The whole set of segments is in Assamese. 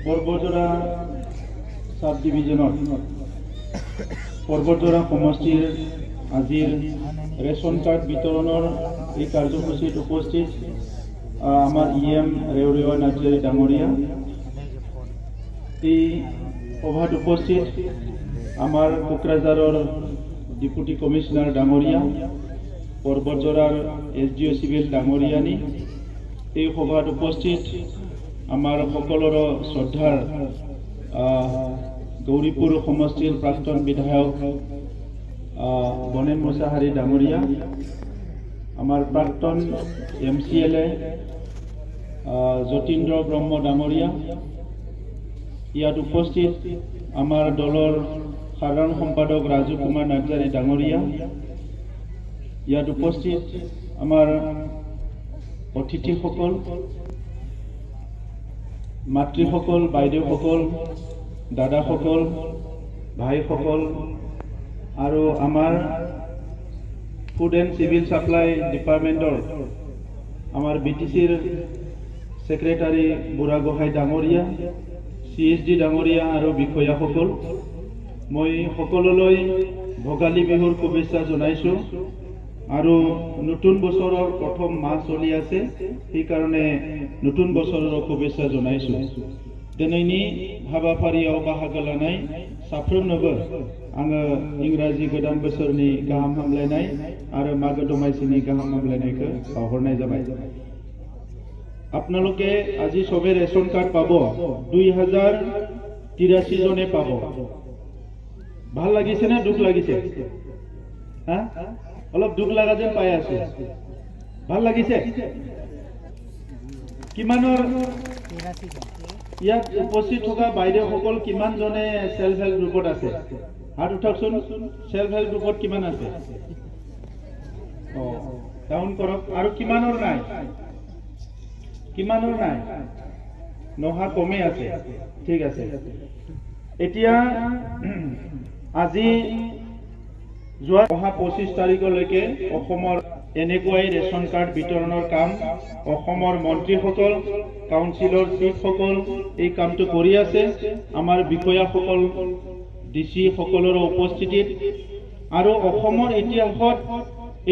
পৰ্বতজোৰা সাব ডিভিজনৰ পৰ্বতজোৰা সমষ্টিৰ আজিৰ ৰেশন কাৰ্ড বিতৰণৰ এই কাৰ্যসূচীত উপস্থিত আমাৰ ইএম ৰেওৰেৱা নাৰ্জাৰী ডাঙৰীয়া, এই সভাত উপস্থিত আমাৰ কোকৰাঝাৰৰ ডিপুটি কমিশনাৰ ডাঙৰীয়া, পৰ্বতজোৰাৰ SDO চিভিল ডাঙৰীয়ানী, এই সভাত উপস্থিত আমাৰ সকলোৰ শ্ৰদ্ধাৰ গৌৰীপুৰ সমষ্টিৰ প্ৰাক্তন বিধায়ক বনেন মুছাহাৰী ডাঙৰীয়া, আমাৰ প্ৰাক্তন MCLA যতীন্দ্ৰ ব্ৰহ্ম ডাঙৰীয়া, ইয়াত উপস্থিত আমাৰ দলৰ সাধাৰণ সম্পাদক ৰাজু কুমাৰ নাৰ্জাৰী ডাঙৰীয়া, ইয়াত উপস্থিত আমাৰ অতিথিসকল, মাতৃসকল, বাইদেউসকল, দাদাসকল, ভাইসকল আৰু আমাৰ ফুড এণ্ড চিভিল সাপ্লাই ডিপাৰ্টমেণ্টৰ আমাৰ BTCৰ ছেক্ৰেটাৰী বুঢ়াগোহাঁই ডাঙৰীয়া, CSD ডাঙৰীয়া আৰু বিষয়াসকল, মই সকলোলৈ ভোগালী বিহুৰ শুভেচ্ছা জনাইছোঁ। আৰু নতুন বছৰৰ প্ৰথম মাহ চলি আছে, সেইকাৰণে নতুন বছৰৰ শুভেচ্ছা জনাইছোঁ। दिनैनि हाबाफारियाव बाहागो लानाय साफ्रोमनोबो आङो इंराजि गोदान बोसोरनि गाहाम हामलायनाय आरो मागो दमासिनि गाहाम हामलायनायखौ बावहरनाय जाबाय। आपनालोके আজি सবে रेशन कार्ड पाब 2083 जने पाब। ভাল লাগিছে না দুখ লাগিছে? হ্যাঁ, অলপ দুখ লাগা যেন পাই আছো। ভাল লাগিছে? কিমানৰ ইয়াত উপস্থিত থকা বাইদেউসকল কিমান জনে সেলফ হেল্প গ্ৰুপত আছে? হাত উঠাকচোন। সেলফ হেল্প গ্ৰুপত কিমান আছে? ডাউন কৰক। আৰু কিমানৰ নাই? কিমানৰ নাই? নহা কমে আছে। ঠিক আছে। এতিয়া আজি যোৱা 25 তাৰিখলৈকে অসমৰ এনেকুৱাই ৰেশন কাৰ্ড বিতৰণৰ কাম অসমৰ মন্ত্ৰীসকল, কাউন্সিলৰ চিফসকল এই কামটো কৰি আছে। আমাৰ বিষয়াসকল, DC সকলৰ উপস্থিতিত আৰু অসমৰ ইতিহাসত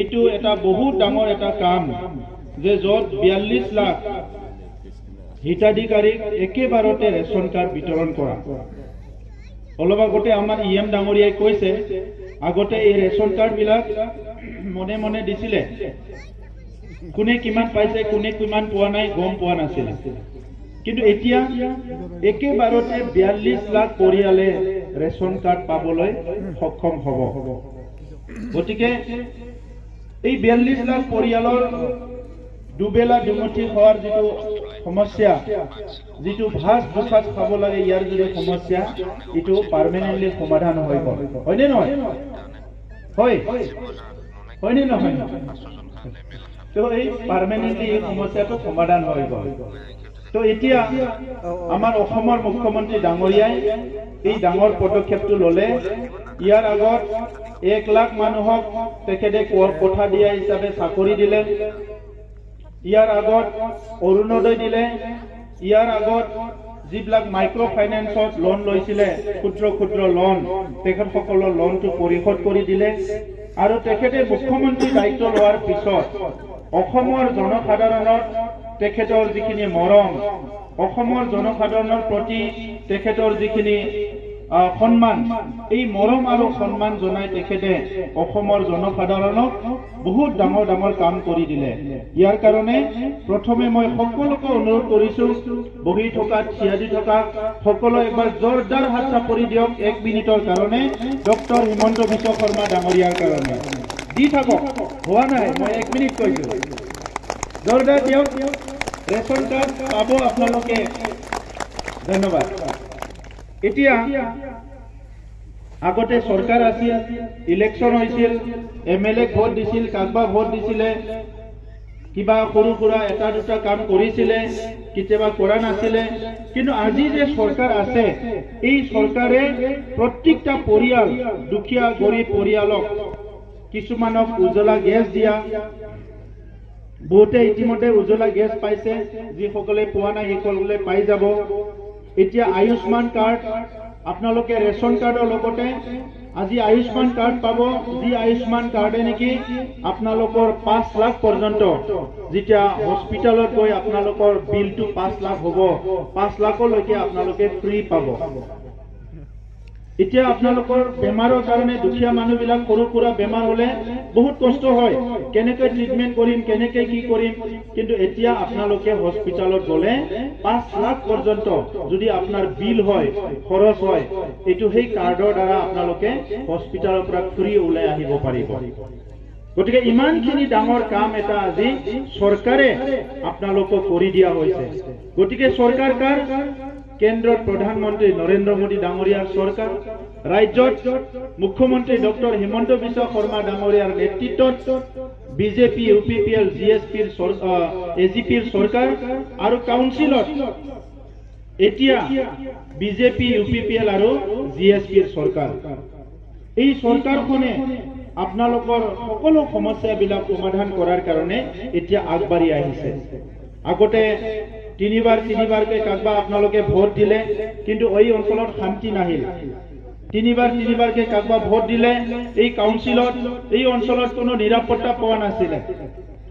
এইটো এটা বহুত ডাঙৰ এটা কাম যে য'ত 42 লাখ হিতাধিকাৰীক একেবাৰতে ৰেশন কাৰ্ড বিতৰণ কৰা। অলপ আগতে আমাৰ EM ডাঙৰীয়াই কৈছে, আগতে এই ৰেশন কাৰ্ড বিলাক মনে মনে দিছিলে, কোনে কিমান পাইছে কোনে কিমান পোৱা নাই গম পোৱা নাছিল। কিন্তু এতিয়া একেবাৰতে 42 লাখ পৰিয়ালে ৰেশন কাৰ্ড পাবলৈ সক্ষম হ'ব। গতিকে এই 42 লাখ পৰিয়ালৰ দুবেলা দুমুঠি খোৱাৰ যিটো সমস্যা, যিটো ভাত দুসাঁজ খাব লাগে, ইয়াৰ যিটো সমস্যা, এইটো পাৰ্মানেণ্টলি সমাধান হৈ গ'ল। হয়নে নহয়? হয়, হয়নে নহয়? তো এই পাৰ্মানেণ্টলি এই সমস্যাটো সমাধান হৈ গ'ল। তো এতিয়া আমাৰ অসমৰ মুখ্যমন্ত্ৰী ডাঙৰীয়াই এই ডাঙৰ পদক্ষেপটো ল'লে। ইয়াৰ আগত 1 লাখ মানুহক তেখেতে কোঠা দিয়া হিচাপে চাকৰি দিলে। ইয়াৰ আগত অৰুণোদয় দিলে। ইয়াৰ আগত যিবিলাক মাইক্ৰ ফাইনেন্সত লোন লৈছিলে, ক্ষুদ্ৰ ক্ষুদ্ৰ লোন, তেখেতসকলৰ লোনটো পৰিশোধ কৰি দিলে। আৰু তেখেতে মুখ্যমন্ত্ৰী দায়িত্ব লোৱাৰ পিছত অসমৰ জনসাধাৰণৰ তেখেতৰ যিখিনি মৰম, অসমৰ জনসাধাৰণৰ প্ৰতি তেখেতৰ যিখিনি সন্মান, এই মৰম আৰু সন্মান জনাই তেখেতে অসমৰ জনসাধাৰণক বহুত ডাঙৰ ডাঙৰ কাম কৰি দিলে। ইয়াৰ কাৰণে প্ৰথমে মই সকলোকে অনুৰোধ কৰিছোঁ, বহি থকা থিয় দি থকা সকলো একবাৰ জোৰদাৰ হাত চাপৰি দিয়ক 1 মিনিটৰ কাৰণে ডক্টৰ হিমন্ত বিশ্ব শৰ্মা ডাঙৰীয়াৰ কাৰণে। দি থাকক, হোৱা নাই, মই 1 মিনিট কৈছোঁ। জোৰদাৰ দিয়ক। ৰেশন কাৰ্ড পাব আপোনালোকে। ধন্যবাদ। এতিয়া আগতে চৰকাৰ আছিল, ইলেকশ্যন হৈছিল, MLA ভোট দিছিল, কাকবা ভোট দিছিলে, কিবা সৰু সুৰা এটা দুটা কাম কৰিছিলে, কেতিয়াবা কৰা নাছিলে। কিন্তু আজি যে চৰকাৰ আছে, এই চৰকাৰে প্ৰত্যেকটা পৰিয়াল, দুখীয়া গৰীব পৰিয়ালক কিছুমানক উজ্জ্বলা গেছ দিয়া, বহুতে ইতিমধ্যে উজ্জ্বলা গেছ পাইছে, যিসকলে পোৱা নাই সেইসকলে পাই যাব। এতিয়া আয়ুষ্মান কাৰ্ড আপোনালোকে ৰেচন কাৰ্ডৰ লগতে আজি আয়ুষ্মান কাৰ্ড পাব, যি আয়ুষ্মান কাৰ্ডে নেকি আপোনালোকৰ 5 লাখ পৰ্যন্ত যেতিয়া হস্পিটালত গৈ আপোনালোকৰ বিলটো 5 লাখ হ'ব, 5 লাখলৈকে আপোনালোকে ফ্ৰী পাব। এতিয়া আপোনালোকৰ বেমাৰৰ কাৰণে দুখীয়া মানুহবিলাক সৰু সুৰা বেমাৰ হলে বহুত কষ্ট হয়, কেনেকৈ ট্ৰিটমেন্ট কৰিম, কেনেকৈ কি কৰিম। কিন্তু এতিয়া আপোনালোকে হস্পিটালত গলে 5 লাখ পৰ্যন্ত যদি আপোনাৰ বিল হয়, খৰচ হয়, এইটো সেই কাৰ্ডৰ দ্বাৰা আপোনালোকে হস্পিটালৰ পৰা ফ্ৰী ওলাই আহিব পাৰিব। গতিকে ইমানখিনি ডাঙৰ কাম এটা আজি চৰকাৰে আপোনালোকক কৰি দিয়া হৈছে। গতিকে চৰকাৰ কাৰ? কেন্দ্ৰত প্ৰধানমন্ত্ৰী নৰেন্দ্ৰ মোদী ডাঙৰীয়াৰ চৰকাৰ, ৰাজ্যত মুখ্যমন্ত্ৰী ডক্টৰ হিমন্ত বিশ্ব শৰ্মা ডাঙৰীয়াৰ নেতৃত্বত বিজেপি, UPPL, GSPৰ AGPৰ চৰকাৰ, আৰু কাউন্সিলত এতিয়া বিজেপি, UPPL আৰু GSPৰ চৰকাৰ। এই চৰকাৰখনে আপোনালোকৰ সকলো সমস্যাবিলাক সমাধান কৰাৰ কাৰণে এতিয়া আগবাঢ়ি আহিছে। আগতে তিনিবাৰকৈ কাকবা আপোনালোকে ভোট দিলে, কিন্তু এই অঞ্চলত শান্তি নাহিল। তিনিবাৰকৈ কাকবা ভোট দিলে, এই কাউন্সিলত এই অঞ্চলত কোনো নিৰাপত্তা পোৱা নাছিলে,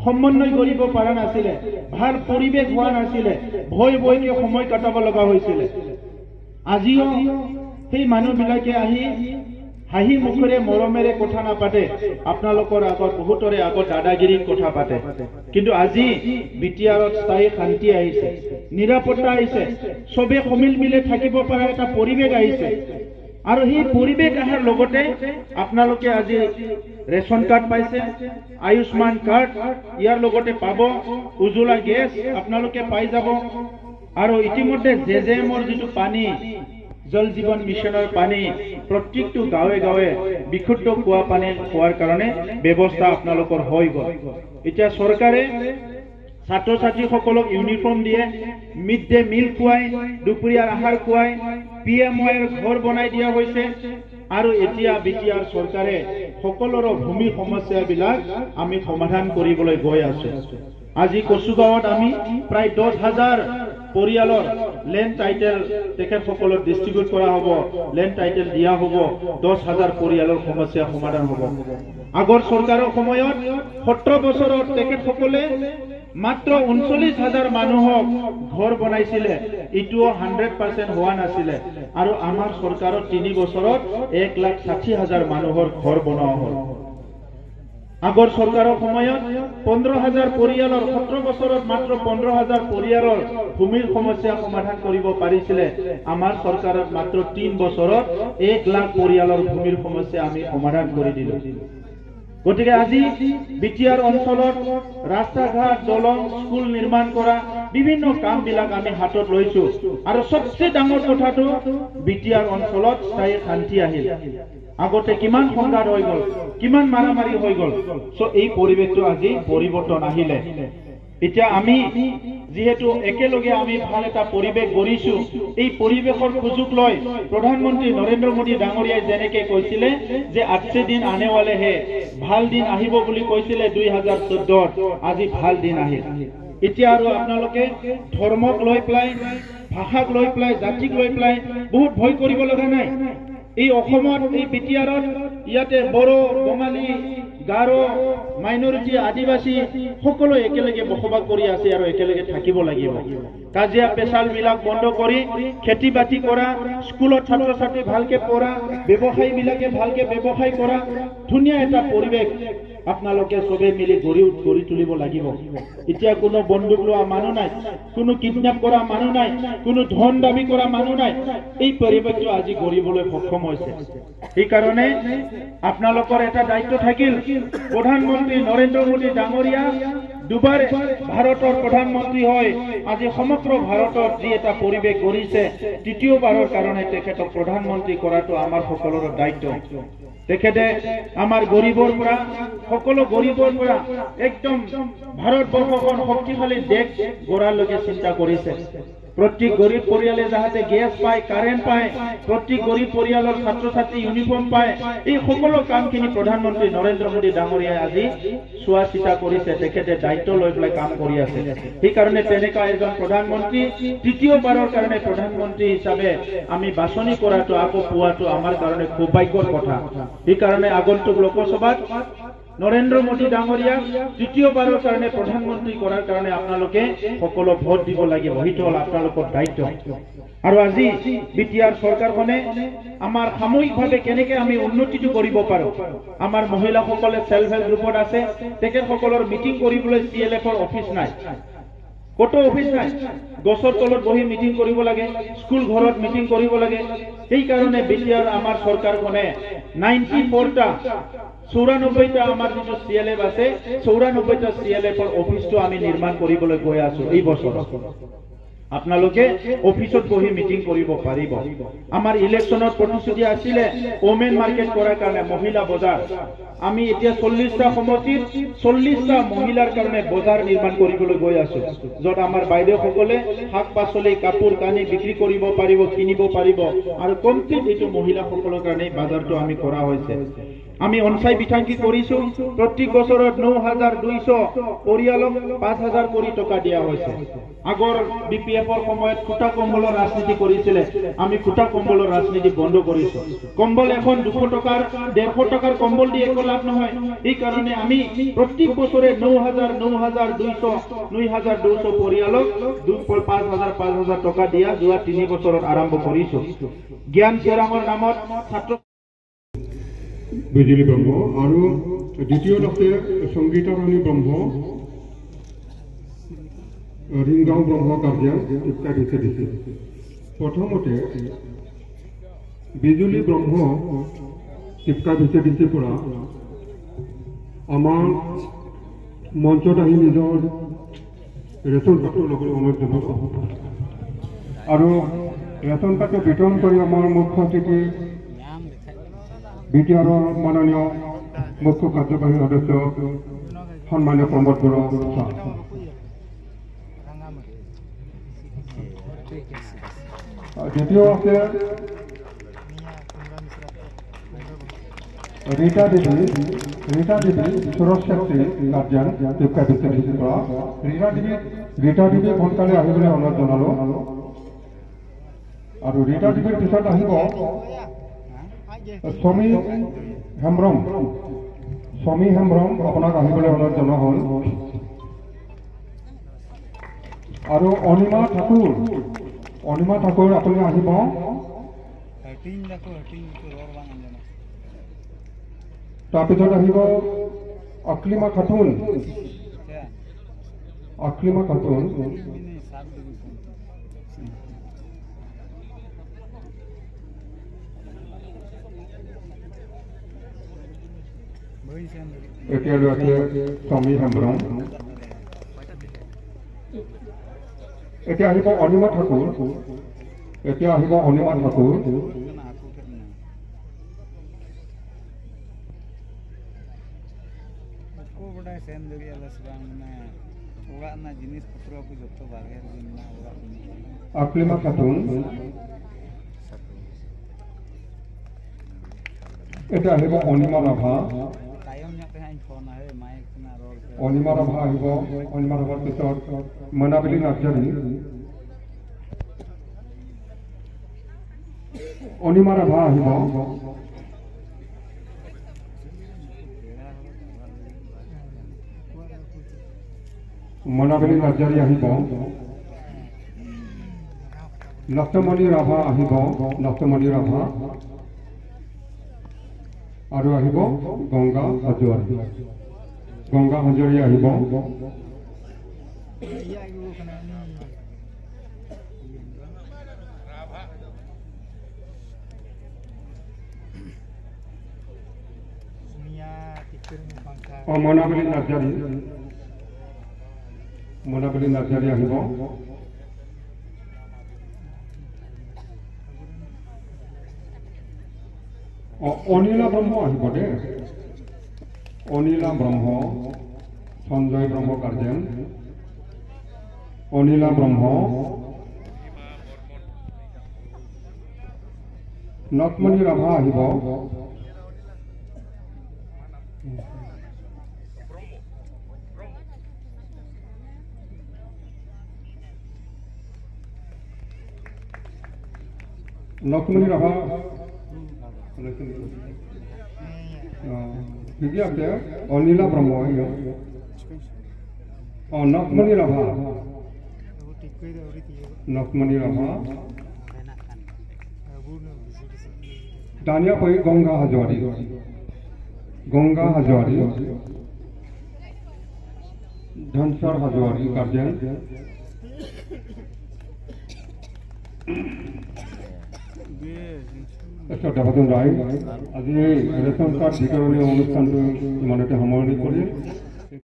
সমন্বয় কৰিব পৰা নাছিলে, ভাল পৰিৱেশ হোৱা নাছিলে, ভয়কে সময় কটাব লগা হৈছিলে। আজিও সেই মানুহবিলাকে আহি হাঁহি মুখেৰে মৰমেৰে কথা নাপাতে, আপোনালোকৰ আগত বহুতৰে আগত দাদাগিৰিৰ কথা পাতে। কিন্তু আজি বিটিআৰত স্থায়ী শান্তি আহিছে, নিৰাপত্তা আহিছে, চবে সমিল মিলে থাকিব পৰা এটা পৰিৱেশ আহিছে। আৰু সেই পৰিৱেশ অহাৰ লগতে আপোনালোকে আজি ৰেচন কাৰ্ড পাইছে, আয়ুষ্মান কাৰ্ড ইয়াৰ লগতে পাব, উজ্জ্বলা গেছ আপোনালোকে পাই যাব। আৰু ইতিমধ্যে JJMৰ যিটো পানী, জল জীৱন মিছনৰ পানী প্ৰত্যেকটো গাঁৱে গাঁৱে বিশুদ্ধ খোৱা পানী খোৱাৰ কাৰণে ব্যৱস্থা আপোনালোকৰ হৈ গ'ল। এতিয়া চৰকাৰে ছাত্ৰ ছাত্ৰীসকলক ইউনিফৰ্ম দিয়ে, মিড ডে মিল খুৱাই, দুপৰীয়াৰ আহাৰ খুৱাই, PMYৰ ঘৰ বনাই দিয়া হৈছে। আৰু এতিয়া বিটিআৰ চৰকাৰে সকলোৰে ভূমি সমস্যাবিলাক আমি সমাধান কৰিবলৈ গৈ আছো। আজি কচুগাঁৱত আমি প্ৰায় 10,000 পৰিয়ালৰ লেণ্ড টাইটেল তেখেতসকলক ডিষ্ট্ৰিবিউট কৰা হ'ব, লেণ্ড টাইটেল দিয়া হ'ব, 10,000 পৰিয়ালৰ সমস্যা সমাধান হ'ব। আগৰ চৰকাৰৰ সময়ত 17 বছৰত তেখেতসকলে মাত্ৰ 39,000 মানুহক ঘৰ বনাইছিলে, ইটোও 100% হোৱা নাছিলে। আৰু আমাৰ চৰকাৰৰ 3 বছৰত 1,60,000 মানুহৰ ঘৰ বনোৱা হ'ল। আগৰ চৰকাৰৰ সময়ত 15,000 পৰিয়ালৰ 17 বছৰত মাত্ৰ 15,000 পৰিয়ালৰ ভূমিৰ সমস্যা সমাধান কৰিব পাৰিছিলে। আমাৰ চৰকাৰত মাত্ৰ 3 বছৰত 1 লাখ পৰিয়ালৰ ভূমিৰ সমস্যা আমি সমাধান কৰি দিলো। গতিকে আজি বিটিআৰ অঞ্চলত ৰাস্তা ঘাট, দলং, স্কুল নিৰ্মাণ কৰা বিভিন্ন কামবিলাক আমি হাতত লৈছো। আৰু সবচেয়ে ডাঙৰ কথাটো বিটিআৰ অঞ্চলত স্থায়ী শান্তি আহিল। আগতে কিমান সংঘাত হৈ গ'ল, কিমান মাৰামাৰি হৈ গ'ল। এই পৰিৱেশটো আজি পৰিৱৰ্তন আহিলে। এতিয়া আমি যিহেতু একেলগে আমি ভাল এটা পৰিৱেশ গঢ়িছো, এই পৰিৱেশৰ সুযোগ লৈ প্ৰধানমন্ত্ৰী নৰেন্দ্ৰ মোদী ডাঙৰীয়াই যেনেকে কৈছিলে যে আচ্ছে দিন আনে वाले হে, ভাল দিন আহিব বুলি কৈছিলে 2014, আজি ভাল দিন আহিল। এতিয়া আৰু আপোনালোকে ধৰ্মক লৈ পেলাই, ভাষাক লৈ পেলাই, জাতিক লৈ পেলাই বহুত ভয় কৰিব লগা নাই। এই অসমত, এই বিটিআৰত ইয়াতে বড়ো, বঙালী, গাৰো, মাইনৰিটি, আদিবাসী সকলো একেলগে বসবাস কৰি আছে আৰু একেলগে থাকিব লাগিব। কাজিয়া পেচাল বিলাক বন্ধ কৰি খেতি বাতি কৰা, স্কুলত ছাত্ৰ ছাত্ৰী ভালকে পঢ়া, ব্যৱসায়ী বিলাকে ভালকে ব্যৱসায় কৰা, ধুনীয়া এটা পৰিৱেশ আপোনালোকে সবে মিলি গঢ়ি তুলিব লাগিব। এতিয়া কোনো বন্দুক লোৱা মানুহ নাই, কোনো কিডন্যাপ কৰা মানুহ নাই, কোনো ধন দাবী কৰা মানুহ নাই। এই পৰিৱেশটো আজি গঢ়িবলৈ সক্ষম হৈছে। সেইকাৰণে আপোনালোকৰ এটা দায়িত্ব থাকিল। প্ৰধানমন্ত্ৰী নৰেন্দ্ৰ মোদী ডাঙৰীয়া দুবাৰ ভাৰতৰ প্ৰধানমন্ত্ৰী হয় আজি সমগ্ৰ ভাৰতত যি এটা পৰিৱেশ গঢ়িছে, তৃতীয়বাৰৰ কাৰণে তেখেতক প্ৰধানমন্ত্ৰী কৰাটো আমাৰ সকলোৰে দায়িত্ব। তেখেতে আমাৰ গৰীবৰ পৰা, সকলো গৰীবৰ পৰা একদম ভাৰতবৰ্ষখন শক্তিশালী দেশ গঢ়ালৈকে চিন্তা কৰিছে। प्रत्येक गरीब परियाले जाहाते गैस पाय कारेन्ट पाय प्रत्येक गरीब परियाলৰ ছাত্ৰ ছাত্ৰী ইউনিফৰ্ম পায় এই সকলো কামখিনি প্ৰধানমন্ত্ৰী নৰেন্দ্ৰ মোদী ডাঙৰীয়াই আজি চোৱা চিতা কৰিছে তেখেতে দায়িত্ব লৈ পেলাই কাম কৰি আছে সেই কাৰণে তেনেকা এজন প্ৰধানমন্ত্ৰী তৃতীয়বাৰৰ কাৰণে প্ৰধানমন্ত্ৰী হিচাপে আমি বাছনি কৰাটো আকৌ পোৱাটো আমাৰ কাৰণে খুব ভাগ্যৰ কথা এই কাৰণে আগন্তুক লোকসভাত নৰেন্দ্ৰ মোদী ডাঙৰীয়া তৃতীয়বাৰৰ কাৰণে প্ৰধানমন্ত্ৰী কৰাৰ কাৰণে আপোনালোকে সকলো ভোট দিব লাগিব সেইটো হ'ল আপোনালোকৰ দায়িত্ব আৰু আজি বিটিআৰ চৰকাৰখনে আমাৰ সামূহিকভাৱে কেনেকৈ আমি উন্নতিটো কৰিব পাৰো আমাৰ মহিলাসকলে সেলফ হেল্প গ্ৰুপত আছে তেখেতসকলৰ মিটিং কৰিবলৈ CLFৰ অফিচ নাই কত অফিস নাই গছৰ তলত বহি মিটিং কৰিব লাগে স্কুল ঘৰত মিটিং কৰিব লাগে এই কাৰণে বিটিআৰ আমাৰ চৰকাৰখনে 94টা 94টা আমাৰ যে CLF আছে 94টা CLFৰ অফিসটো আমি নিৰ্মাণ কৰিবলৈ গৈ আছো এই বছৰ আপোনালোকে অফিসত বহি মিটিং কৰিব পাৰিব আমাৰ ইলেকশনৰ প্ৰতিশ্ৰুতি আছিল ওমেন মাৰ্কেট কৰাৰ কাৰণে মহিলা বজাৰ আমি এতিয়া 40টা সমষ্টিত 40টা মহিলাৰ কাৰণে বজাৰ নিৰ্মাণ কৰিবলৈ গৈ আছো যত আমাৰ বাইদেউসকলে শাক পাচলি কাপোৰ কানি বিক্ৰী কৰিব পাৰিব কিনিব পাৰিব আৰু কমপ্লিট এইটো মহিলাসকলৰ কাৰণে বজাৰটো আমি কৰা হৈছে আমি অনসাই বিঠাঙ্কি কৰিছো প্ৰত্যেক বছৰত 9200 পৰিয়ালক 5000 কোটি টকা দিয়া হৈছে আগৰ বিপিএফৰ সময়ত কুটা কম্বলৰ ৰাজনীতি কৰিছিল আমি কুটা কম্বলৰ ৰাজনীতি বন্ধ কৰিছো কম্বল এখন 200 টকাৰ 150 টকাৰ কম্বল দি একো লাভ নহয় এই কাৰণে আমি প্ৰত্যেক বছৰে 9200 পৰিয়ালক 5000 টকা দিয়া যোৱা 3 বছৰত আৰম্ভ কৰিছো জ্ঞান চেৰাঙৰ নামত ছাত্ৰ বিজুলী ব্ৰহ্ম আৰু দ্বিতীয়ত আছে সংগীতা ৰাণী ব্ৰহ্ম ৰিংগাঁও ব্ৰহ্ম কাৰ্যাল ইত্যাদি দিছে প্ৰথমতে বিজুলী ব্ৰহ্ম টিপকা দিছে পৰা আমাৰ মঞ্চত আহি নিজৰ ৰেচন কাৰ্ডৰ লগত অনুৰোধ জনাব আৰু ৰেচন কাৰ্ড বিতৰণ কৰি আমাৰ মুখ্য অতিথি বিটিআৰ মাননীয় মুখ্য কাৰ্যবাহী সদস্য সন্মানীয় প্ৰমোদ বড়ো দ্বিতীয় আছে ৰীতা দেৱী সৰস্বতী কাৰ্যাল টিপকা বিশ্ববিদ্যালয়ৰ পৰা ৰীতা দেৱী সোনকালে আহিবলৈ অনুৰোধ জনালো আৰু ৰীতা দেৱীৰ পিছত আহিব সমী হেমব্ৰম আপোনাক আহিবলৈ অনুৰোধ জনোৱা হ'ল আৰু অনিমা ঠাকুৰ আপুনি আহিব তাৰপিছত আহিব অক্লিমা খাতুন এতিয়া আছে সমী হেমব্ৰম এতিয়া আহিব অনিমা ঠাকুৰ আকলিমা খাতুন এটা আহিব অনিমা ৰাভা আহিব অনিমা ৰাভাৰ পিছত মনাবিলি নাৰ্জাৰী অনিমা ৰাভা আহিব মনাবিলি নাৰ্জাৰী আহিব নক্তমণি ৰাভা আহিব আৰু আহিব গংগা হাজৰি আহিব মনাবিলি নাৰ্জাৰী আহিব অনিলা ব্ৰহ্ম আহিব দে অনিলা ব্ৰহ্ম সঞ্জয় ব্ৰহ্ম কাৰ্যাল অনিলা ব্ৰহ্ম নটমণি ৰাভা আহিব। নটমণি ৰাভা ঠিকে আছে। অনিলা ব্ৰহ্ম নটমণি ৰাভা নটমণি ৰাভা दानिया कोई गंगा हजारी धनसर हजारी गार्जियन শ্ৰদ্ধাভাজন ৰায় আজি ৰেচন কাৰ্ড বিতৰণী অনুষ্ঠানটো ইমানতে সামৰণি কৰি